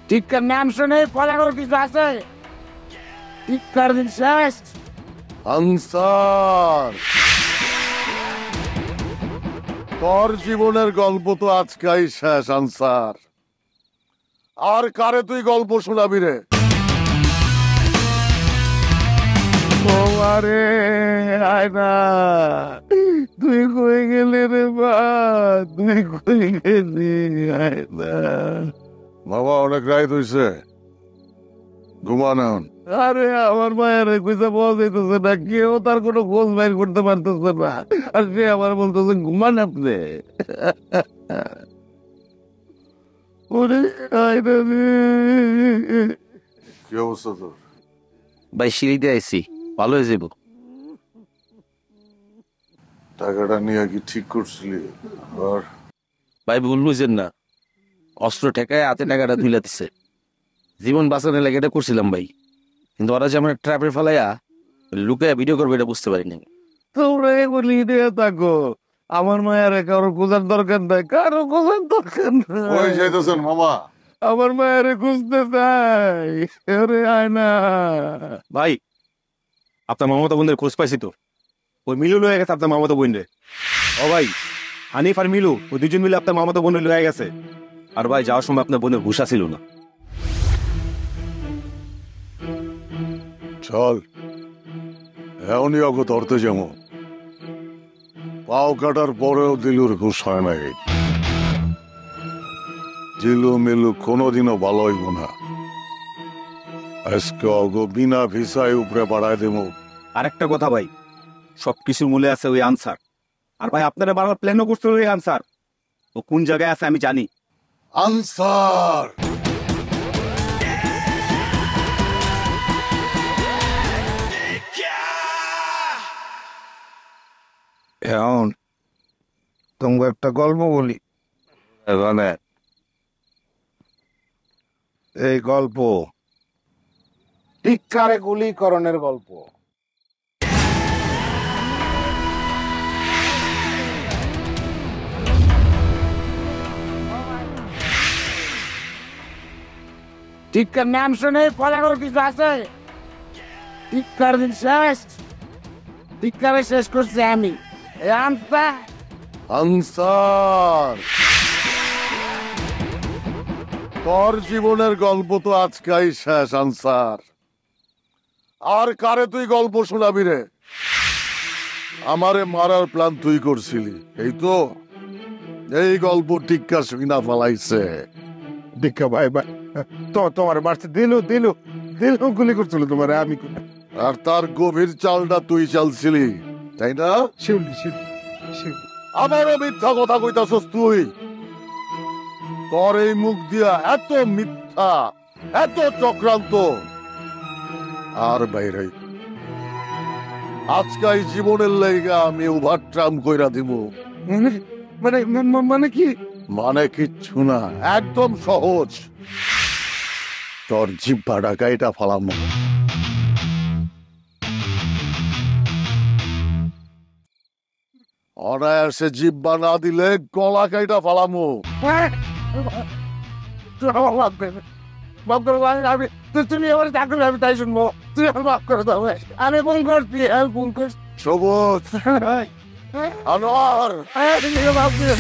টিক্কার নাম শুনে ফলানোর কিছু আছে? টিক্কার দিন শেষ। আনসার, তোর জীবনের গল্প তো আজকাই শেষ আনসার। আর কারে তুই গল্প শোনাবি রে? আরে আয়না, তুই কই গেলি রে বা? তুই কই গেলি আয়না? বাবা, অনেক রাত হইছে, ঘুমানো। আরে আমার মায়ের কইতে বল দিতেছে না, কেউ তার কোনো খোঁজ বাইর করতে পারতেছে না, আর সে আমার বলতেছে ঘুমান আপনি। ওরে আয়না রে। কি অবস্থা তোর? ভাই সিঁড়িতে আইছি, ভালো হয়ে যাব। টাকাটা নিয়ে কি ঠিক করছিলি? আর ভাই ভুল বুঝেন না, অস্ত্র ঠেকায় হাতে টাকাটা তুলে দিচ্ছে। জীবন বাঁচানোর লাগে এটা করছিলাম ভাই, কিন্তু ওরা যে আমার ট্র্যাপে ফেলাইয়া লুকাইয়া ভিডিও করবে এটা বুঝতে পারিনি। তোমরা এগুলি দিয়ে থাকো, আমার মায়ের কারো খোঁজার দরকার নাই, কারো খোঁজার দরকার কই নাই। যাইতেছেন মামা? আমার মায়ের খুঁজতে চাই। আরে আয়না, ভাই আপনার মামাতো বোনের খোঁজ পাইছি তো, ওই মিলু লয়ে গেছে আপনার মামাতো বোন রে। ও ভাই, হানিফ আর মিলু ওই দুজন মিলে আপনার মামাতো বোন লয়ে গেছে। আর ভাই যাওয়ার সময় আপনার বোনের হুঁশা ছিল না। চল, এমনই অগ ধরতে যাবো। পাও কাটার পরেও দিলুর হুশ হয় নাই। জিলু মিলু কোনোদিনও ভালো হইব না। আজকে অগ বিনা ভিসায় উপরে বাড়ায় দেবো। আর একটা কথা ভাই, সবকিছুর মূলে আছে ওই আনসার। আর ভাই আপনারা বারবার প্ল্যানও করতে ওই আনসার, ও কোন জায়গায় আছে আমি জানি। আনসার, এখন তোমাকে একটা গল্প বলি। মানে এই গল্প টিক্কারে গুলিকরণের গল্প। টিক্কার নাম শুনে ফলানোর কিছু আছে? টিক্কার দিন শেষ। টিক্কারে শেষ করছি আমি। আনসার, তোর জীবনের গল্প তো আজকাই শেষ আনসার। আর কারে তুই গল্প শোনাবি রে? আমারে মারার প্ল্যান তুই করছিলি, এই তো। এই গল্প টিক্কা শুনা ফেলাইছে। টিক্কা ভাই ভাই তোমার মারছে, দিলু দিলু দিলু গুলি করছিল তোমার। আমি আর তার গভীর চালটা তুই চালছিলি, তাই না? শিউলি শিউলি শিউলি। আমারও মিথ্যা কথা কইতাছস তুই। তোর এই মুখ দিয়া এত মিথ্যা, এত চক্রান্ত আর বাইরে। আজকাই জীবনের লাইগা আমি ওভারট্রাম কইরা দিব। মানে মানে কি? মানে কিচ্ছু না, একদম সহজ। তোর জিব্বাটা কাইটা ফালাম। অনায়াসে জিব্বা না দিলে গলা কাইটা ফালামু। আমি তুমি আমার চাকরি, আমি তাই শুনবো। তুই আমার মাফ করে দাও। আমি ফোন করছি, আমি ফোন করছি। সবুজ, আনোয়ার, মাফ করে